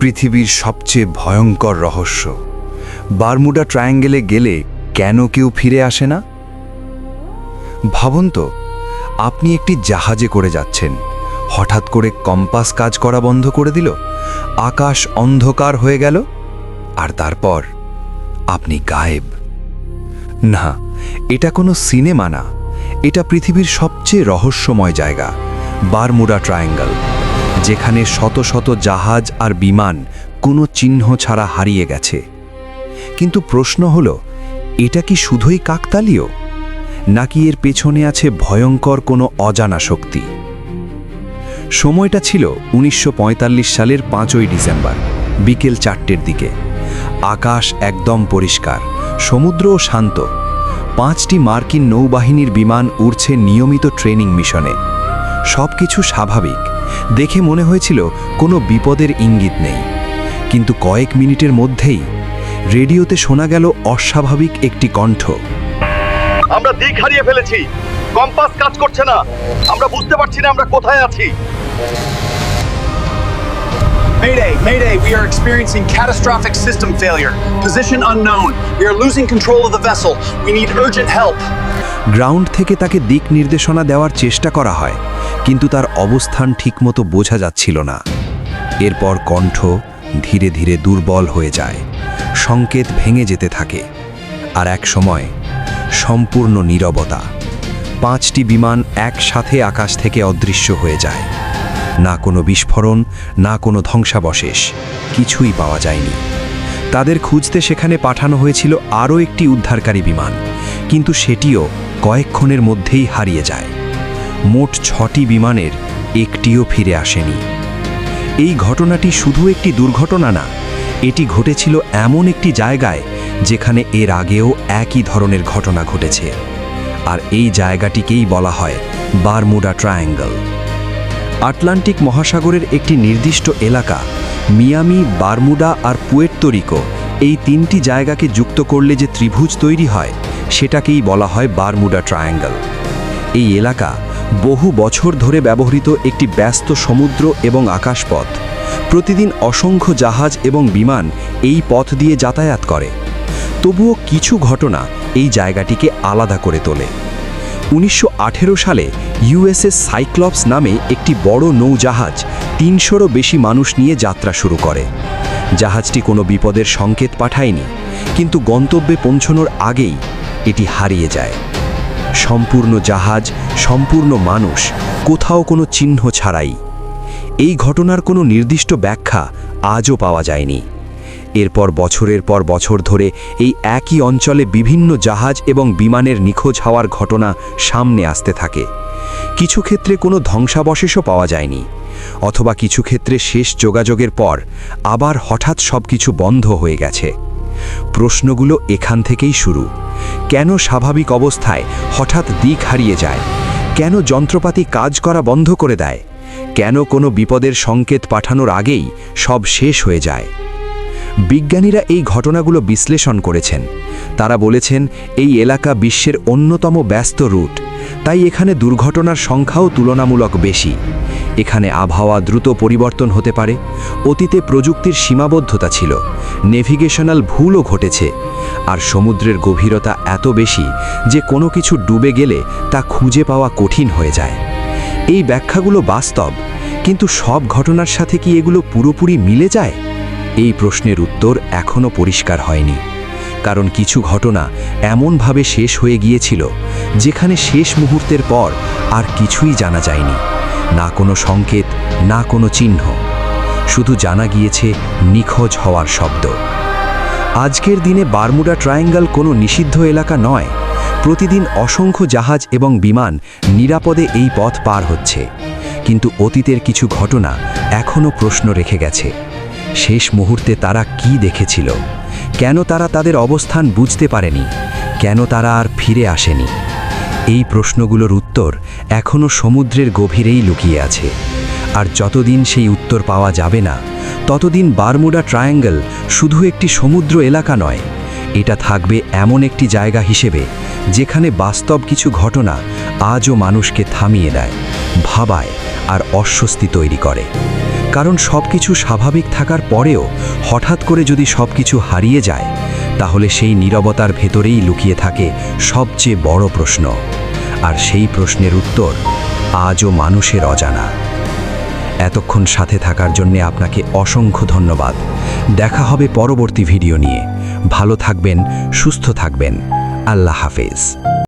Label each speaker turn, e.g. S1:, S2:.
S1: পৃথিবীর সবচেয়ে ভয়ঙ্কর রহস্য। বারমুডা ট্রায়াঙ্গেলে গেলে কেন কেউ ফিরে আসে না? ভাবুন তো, আপনি একটি জাহাজে করে যাচ্ছেন, হঠাৎ করে কম্পাস কাজ করা বন্ধ করে দিল, আকাশ অন্ধকার হয়ে গেল, আর তারপর আপনি গায়েব। না, এটা কোনো সিনেমা না, এটা পৃথিবীর সবচেয়ে রহস্যময় জায়গা, বারমুডা ট্রায়াঙ্গল, যেখানে শত শত জাহাজ আর বিমান কোনো চিহ্ন ছাড়া হারিয়ে গেছে। কিন্তু প্রশ্ন হলো, এটা কি শুধুই কাকতালীয়, নাকি এর পেছনে আছে ভয়ঙ্কর কোনো অজানা শক্তি? সময়টা ছিল 1945 সালের 5ই ডিসেম্বর, বিকেল 4টের দিকে। আকাশ একদম পরিষ্কার, সমুদ্রও শান্ত। 5টি মার্কিন নৌবাহিনীর বিমান উড়ছে নিয়মিত ট্রেনিং মিশনে। সব কিছু স্বাভাবিক, দেখে মনে হয়েছিল কোনো বিপদের ইঙ্গিত নেই। কিন্তু কয়েক মিনিটের মধ্যেই রেডিওতে শোনা গেল অস্বাভাবিক একটি কণ্ঠ।
S2: আমরা দিক হারিয়ে ফেলেছি, কম্পাস কাজ করছে না, আমরা বুঝতে পারছি না আমরা কোথায় আছি।
S3: Mayday, Mayday, we are experiencing catastrophic system failure. Position unknown. We are losing control of the vessel. We need urgent help.
S1: Ground থেকে তাকে দিক নির্দেশনা দেওয়ার চেষ্টা করা হয়, কিন্তু তার অবস্থান ঠিকমতো বোঝা যাচ্ছিল না। এরপর কণ্ঠ ধীরে ধীরে দুর্বল হয়ে যায়, সংকেত ভেঙে যেতে থাকে, আর এক সময় সম্পূর্ণ নীরবতা। 5টি বিমান একসাথে আকাশ থেকে অদৃশ্য হয়ে যায়। না কোনো বিস্ফোরণ, না কোনো ধ্বংসাবশেষ, কিছুই পাওয়া যায়নি। তাদের খুঁজতে সেখানে পাঠানো হয়েছিল আরও একটি উদ্ধারকারী বিমান, কিন্তু সেটিও কয়েকক্ষণের মধ্যেই হারিয়ে যায়। মোট 6টি বিমানের একটিও ফিরে আসেনি। এই ঘটনাটি শুধু একটি দুর্ঘটনা না, এটি ঘটেছিল এমন একটি জায়গায় যেখানে এর আগেও একই ধরনের ঘটনা ঘটেছে, আর এই জায়গাটিকেই বলা হয় বারমুডা ট্রায়াঙ্গল। আটলান্টিক মহাসাগরের একটি নির্দিষ্ট এলাকা, মিয়ামি, বারমুডা আর পুয়ের্তো রিকো, এই 3টি জায়গাকে যুক্ত করলে যে ত্রিভুজ তৈরি হয়, সেটাকেই বলা হয় বারমুডা ট্রায়াঙ্গল। এই এলাকা বহু বছর ধরে ব্যবহৃত একটি ব্যস্ত সমুদ্র এবং আকাশপথ। প্রতিদিন অসংখ্য জাহাজ এবং বিমান এই পথ দিয়ে যাতায়াত করে। তবুও কিছু ঘটনা এই জায়গাটিকে আলাদা করে তোলে। 1918 সালে ইউএসএস সাইক্লপস নামে একটি বড় নৌজাহাজ 300রও বেশি মানুষ নিয়ে যাত্রা শুরু করে। জাহাজটি কোনো বিপদের সংকেত পাঠায়নি, কিন্তু গন্তব্যে পৌঁছানোর আগেই এটি হারিয়ে যায়। সম্পূর্ণ জাহাজ, সম্পূর্ণ মানুষ, কোথাও কোনো চিহ্ন ছাড়াই। এই ঘটনার কোনো নির্দিষ্ট ব্যাখ্যা আজও পাওয়া যায়নি। এরপর বছরের পর বছর ধরে এই একই অঞ্চলে বিভিন্ন জাহাজ এবং বিমানের নিখোঁজ হওয়ার ঘটনা সামনে আসতে থাকে। কিছু ক্ষেত্রে কোনো ধ্বংসাবশেষও পাওয়া যায়নি, অথবা কিছু ক্ষেত্রে শেষ যোগাযোগের পর আবার হঠাৎ সবকিছু বন্ধ হয়ে গেছে। প্রশ্নগুলো এখান থেকেই শুরু। কেন স্বাভাবিক অবস্থায় হঠাৎ দিক হারিয়ে যায়? কেন যন্ত্রপাতি কাজ করা বন্ধ করে দেয়? কেন কোনো বিপদের সংকেত পাঠানোর আগেই সব শেষ হয়ে যায়? বিজ্ঞানীরা এই ঘটনাগুলো বিশ্লেষণ করেছেন। তারা বলেছেন, এই এলাকা বিশ্বের অন্যতম ব্যস্ত রুট, তাই এখানে দুর্ঘটনার সংখ্যাও তুলনামূলক বেশি। এখানে আবহাওয়া দ্রুত পরিবর্তন হতে পারে, অতীতে প্রযুক্তির সীমাবদ্ধতা ছিল, নেভিগেশনাল ভুলও ঘটেছে, আর সমুদ্রের গভীরতা এত বেশি যে কোনো কিছু ডুবে গেলে তা খুঁজে পাওয়া কঠিন হয়ে যায়। এই ব্যাখ্যাগুলো বাস্তব, কিন্তু সব ঘটনার সাথে কি এগুলো পুরোপুরি মিলে যায়? এই প্রশ্নের উত্তর এখনও পরিষ্কার হয়নি, কারণ কিছু ঘটনা এমনভাবে শেষ হয়ে গিয়েছিল যেখানে শেষ মুহূর্তের পর আর কিছুই জানা যায়নি। না কোনো সংকেত, না কোনো চিহ্ন, শুধু জানা গিয়েছে নিখোঁজ হওয়ার শব্দ। আজকের দিনে বারমুডা ট্রায়াঙ্গল কোনো নিষিদ্ধ এলাকা নয়। প্রতিদিন অসংখ্য জাহাজ এবং বিমান নিরাপদে এই পথ পার হচ্ছে, কিন্তু অতীতের কিছু ঘটনা এখনও প্রশ্ন রেখে গেছে। শেষ মুহূর্তে তারা কি দেখেছিল? কেন তারা তাদের অবস্থান বুঝতে পারেনি? কেন তারা আর ফিরে আসেনি? এই প্রশ্নগুলোর উত্তর এখনও সমুদ্রের গভীরেই লুকিয়ে আছে, আর যতদিন সেই উত্তর পাওয়া যাবে না, ততদিন বারমুডা ট্রায়াঙ্গল শুধু একটি সমুদ্র এলাকা নয়, এটা থাকবে এমন একটি জায়গা হিসেবে যেখানে বাস্তব কিছু ঘটনা আজও মানুষকে থামিয়ে দেয়, ভাবায় আর অস্বস্তি তৈরি করে। কারণ সবকিছু স্বাভাবিক থাকার পরেও হঠাৎ করে যদি সবকিছু হারিয়ে যায় তাহলে সেই নীরবতার ভেতরেই লুকিয়ে থাকে সবচেয়ে বড় প্রশ্ন, আর সেই প্রশ্নের উত্তর আজও মানুষের অজানা। এতক্ষণ সাথে থাকার জন্য আপনাকে অসংখ্য ধন্যবাদ। দেখা হবে পরবর্তী ভিডিও নিয়ে। ভালো থাকবেন, সুস্থ থাকবেন। আল্লাহ হাফেজ।